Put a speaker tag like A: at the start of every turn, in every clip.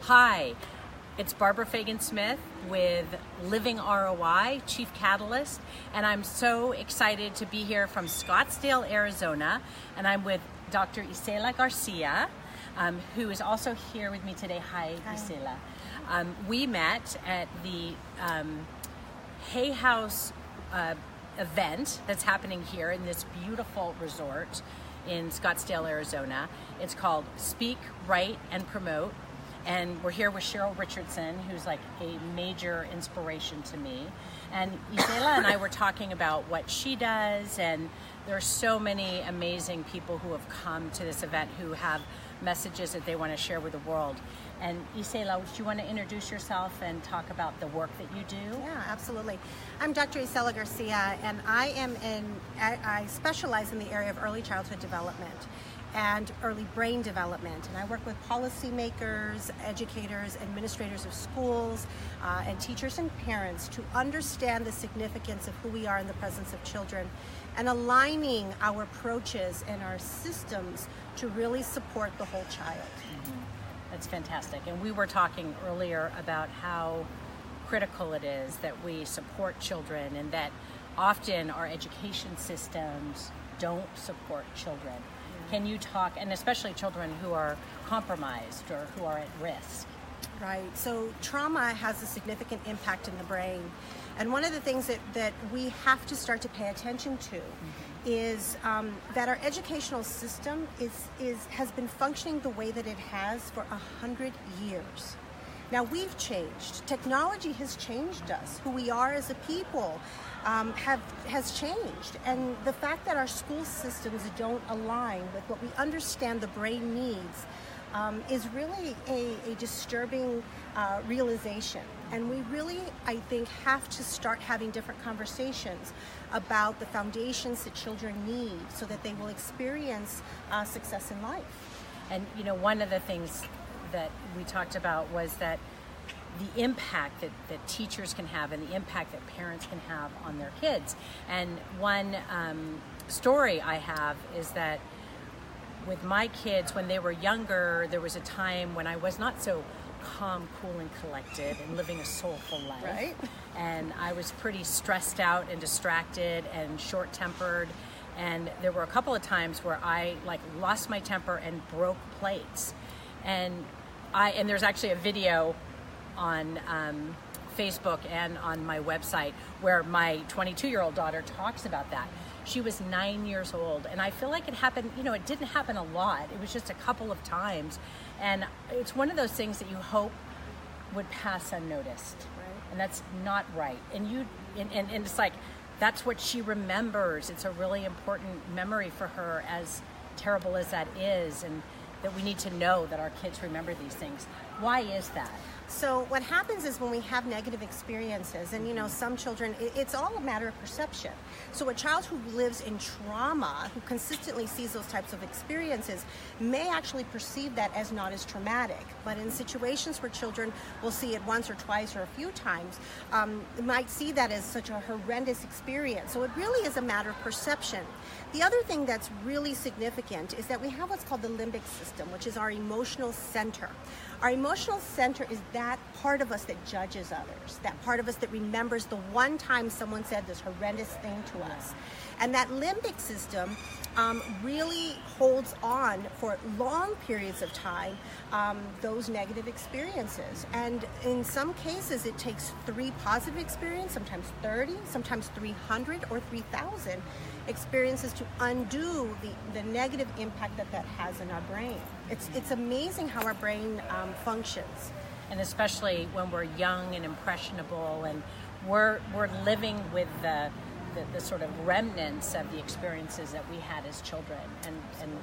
A: Hi, it's Barbara Fagan-Smith with Living ROI Chief Catalyst, and I'm so excited to be here from Scottsdale, Arizona, and I'm with Dr. Isela Garcia, who is also here with me today. Hi. Isela. We met at the Hay House event that's happening here in this beautiful resort in Scottsdale, Arizona. It's called Speak, Write, and Promote. And we're here with Cheryl Richardson, who's like a major inspiration to me. And Isela and I were talking about what she does, and there are so many amazing people who have come to this event who have messages that they want to share with the world. And Isela, do you want to introduce yourself and talk about the work that you do?
B: Yeah, absolutely. I'm Dr. Isela Garcia, and I specialize in the area of early childhood development and early brain development. And I work with policymakers, educators, administrators of schools, and teachers and parents to understand the significance of who we are in the presence of children and aligning our approaches and our systems to really support the whole child.
A: Mm-hmm. That's fantastic. And we were talking earlier about how critical it is that we support children, and that often our education systems don't support children. Can you talk, and especially children who are compromised or who are at risk?
B: Right. So trauma has a significant impact in the brain. And one of the things that we have to start to pay attention to is that our educational system has been functioning the way that it has for 100 years. Now we've changed. Technology has changed us. Who we are as a people has changed. And the fact that our school systems don't align with what we understand the brain needs is really a disturbing realization. And we really, I think, have to start having different conversations about the foundations that children need so that they will experience success in life.
A: And you know, one of the things that we talked about was that the impact that teachers can have and the impact that parents can have on their kids. And one story I have is that with my kids, when they were younger, there was a time when I was not so calm, cool, and collected and living a soulful life.
B: Right.
A: And I was pretty stressed out and distracted and short-tempered. And there were a couple of times where I lost my temper and broke plates. And there's actually a video on Facebook and on my website where my 22-year-old daughter talks about that. She was 9 years old, and I feel like it happened, it didn't happen a lot. It was just a couple of times. And it's one of those things that you hope would pass unnoticed.
B: Right.
A: And that's not right. And it's like, that's what she remembers. It's a really important memory for her, as terrible as that is, and that we need to know that our kids remember these things. Why is that?
B: So what happens is when we have negative experiences, and some children, it's all a matter of perception. So a child who lives in trauma, who consistently sees those types of experiences, may actually perceive that as not as traumatic. But in situations where children will see it once or twice or a few times, might see that as such a horrendous experience. So it really is a matter of perception. The other thing that's really significant is that we have what's called the limbic system, which is our emotional center. Our emotional center is that part of us that judges others, that part of us that remembers the one time someone said this horrendous thing to us. And that limbic system really holds on for long periods of time those negative experiences. And in some cases, it takes 3 positive experiences, sometimes 30, sometimes 300 or 3,000 experiences to undo the negative impact that has in our brain. It's amazing how our brain functions.
A: And especially when we're young and impressionable, and we're living with the sort of remnants of the experiences that we had as children. And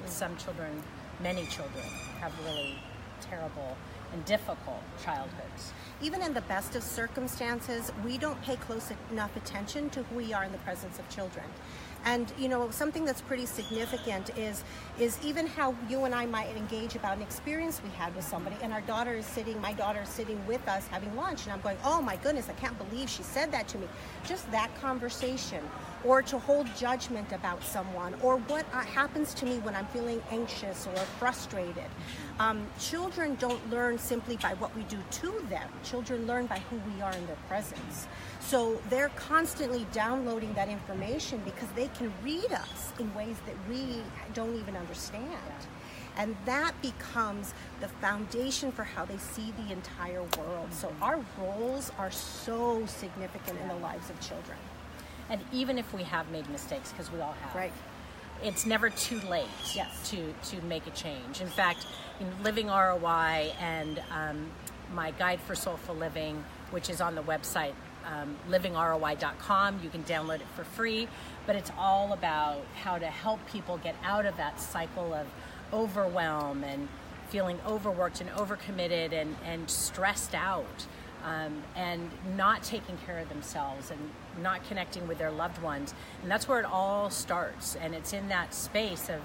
A: some children, many children, have really terrible and difficult childhoods.
B: Even in the best of circumstances, we don't pay close enough attention to who we are in the presence of children. And something that's pretty significant is even how you and I might engage about an experience we had with somebody, and my daughter is sitting with us having lunch, and I'm going, oh my goodness, I can't believe she said that to me. Just that conversation, or to hold judgment about someone, or what happens to me when I'm feeling anxious or frustrated. Children don't learn simply by what we do to them. Children learn by who we are in their presence. So they're constantly downloading that information because they can read us in ways that we don't even understand. And that becomes the foundation for how they see the entire world. So our roles are so significant in the lives of children.
A: And even if we have made mistakes, because we all have,
B: right,
A: it's never too late to make a change. In fact, Living ROI and my Guide for Soulful Living, which is on the website, livingroi.com. You can download it for free, but it's all about how to help people get out of that cycle of overwhelm and feeling overworked and overcommitted and stressed out, and not taking care of themselves and not connecting with their loved ones. And that's where it all starts. And it's in that space of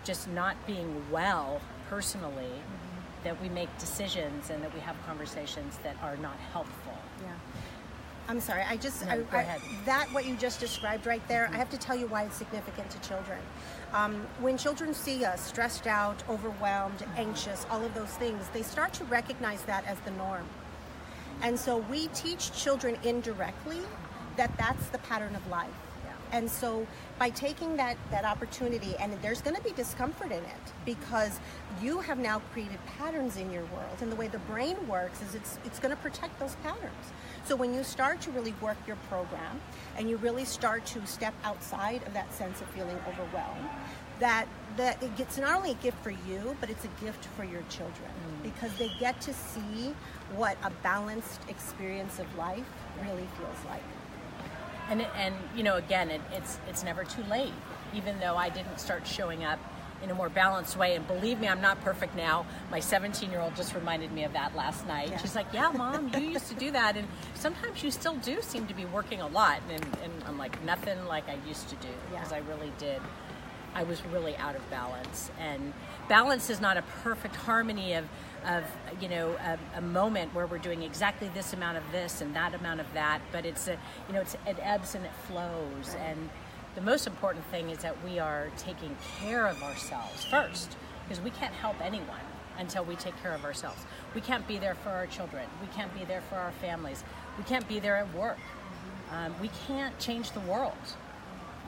A: just not being well personally that we make decisions and that we have conversations that are not helpful.
B: Yeah. I'm sorry,
A: Go ahead.
B: That what you just described right there, I have to tell you why it's significant to children. When children see us stressed out, overwhelmed, anxious, all of those things, they start to recognize that as the norm. And so we teach children indirectly that that's the pattern of life. And so by taking that opportunity, and there's going to be discomfort in it because you have now created patterns in your world, and the way the brain works is it's going to protect those patterns. So when you start to really work your program and you really start to step outside of that sense of feeling overwhelmed, that it's not only a gift for you, but it's a gift for your children because they get to see what a balanced experience of life really feels like.
A: And again, it's never too late. Even though I didn't start showing up in a more balanced way, and believe me, I'm not perfect now. My 17-year-old just reminded me of that last night.
B: Yeah.
A: She's like, yeah, Mom, you used to do that, and sometimes you still do seem to be working a lot. And I'm like, nothing like I used to do, because I really did. I was really out of balance, and balance is not a perfect harmony of a moment where we're doing exactly this amount of this and that amount of that, but it ebbs and it flows. And the most important thing is that we are taking care of ourselves first, because we can't help anyone until we take care of ourselves. We can't be there for our children. We can't be there for our families. We can't be there at work. We can't change the world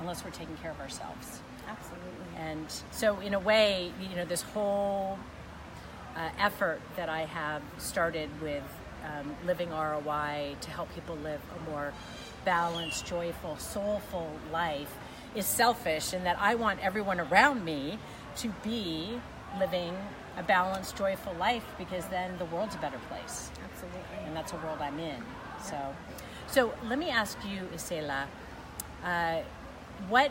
A: unless we're taking care of ourselves.
B: Absolutely.
A: And so in a way, this whole effort that I have started with Living ROI to help people live a more balanced, joyful, soulful life is selfish, in that I want everyone around me to be living a balanced, joyful life, because then the world's a better place.
B: Absolutely.
A: And that's a world I'm in. Yeah. So let me ask you, Isela, what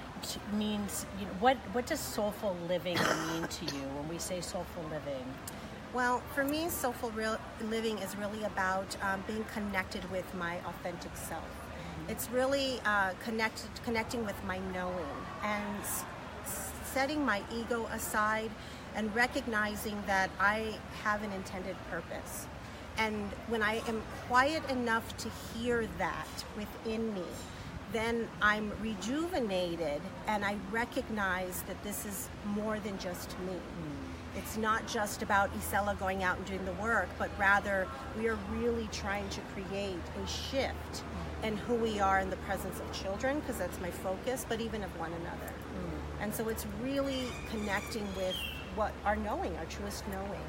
A: means, what does soulful living mean to you when we say soulful living?
B: Well, for me, soulful living is really about being connected with my authentic self. It's really connecting with my knowing and setting my ego aside and recognizing that I have an intended purpose. And when I am quiet enough to hear that within me, then I'm rejuvenated and I recognize that this is more than just me. It's not just about Isela going out and doing the work, but rather we are really trying to create a shift in who we are in the presence of children, because that's my focus, but even of one another. And so it's really connecting with what our knowing, our truest knowing.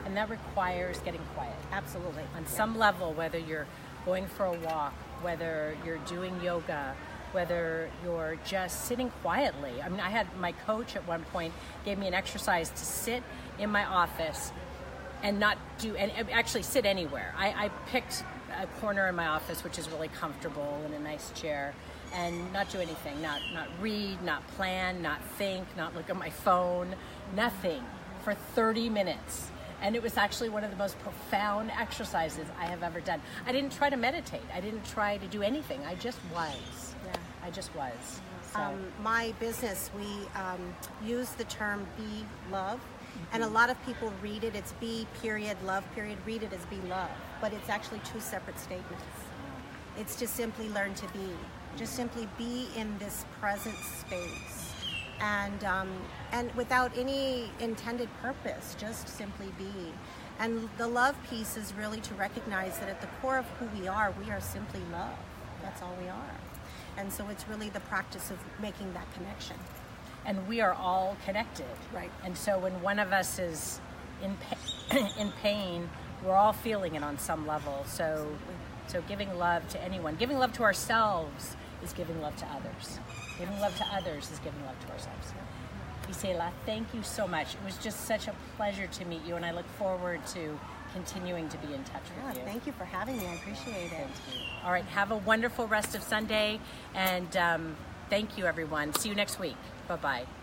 A: And that requires getting quiet.
B: Absolutely.
A: On some level, whether you're going for a walk, whether you're doing yoga, whether you're just sitting quietly. I mean, I had my coach at one point gave me an exercise to sit in my office and not do, and actually sit anywhere. I picked a corner in my office which is really comfortable in a nice chair, and not do anything, not read, not plan, not think, not look at my phone, nothing for 30 minutes. And it was actually one of the most profound exercises I have ever done. I didn't try to meditate. I didn't try to do anything. I just was.
B: Yeah.
A: I just was. So.
B: My business, we use the term be love. And a lot of people read it, it's be period, love period, read it as be love. But it's actually two separate statements. It's to simply learn to be. Just simply be in this present space. And without any intended purpose, just simply be. And the love piece is really to recognize that at the core of who we are simply love. That's all we are. And so it's really the practice of making that connection.
A: And we are all connected.
B: Right.
A: And so when one of us is in pain, we're all feeling it on some level. So giving love to anyone, giving love to ourselves is giving love to others. Giving love to others is giving love to ourselves. Isela, thank you so much. It was just such a pleasure to meet you, and I look forward to continuing to be in touch with you.
B: Thank you for having me. I appreciate it.
A: Thank you. All right, have a wonderful rest of Sunday, and thank you, everyone. See you next week. Bye-bye.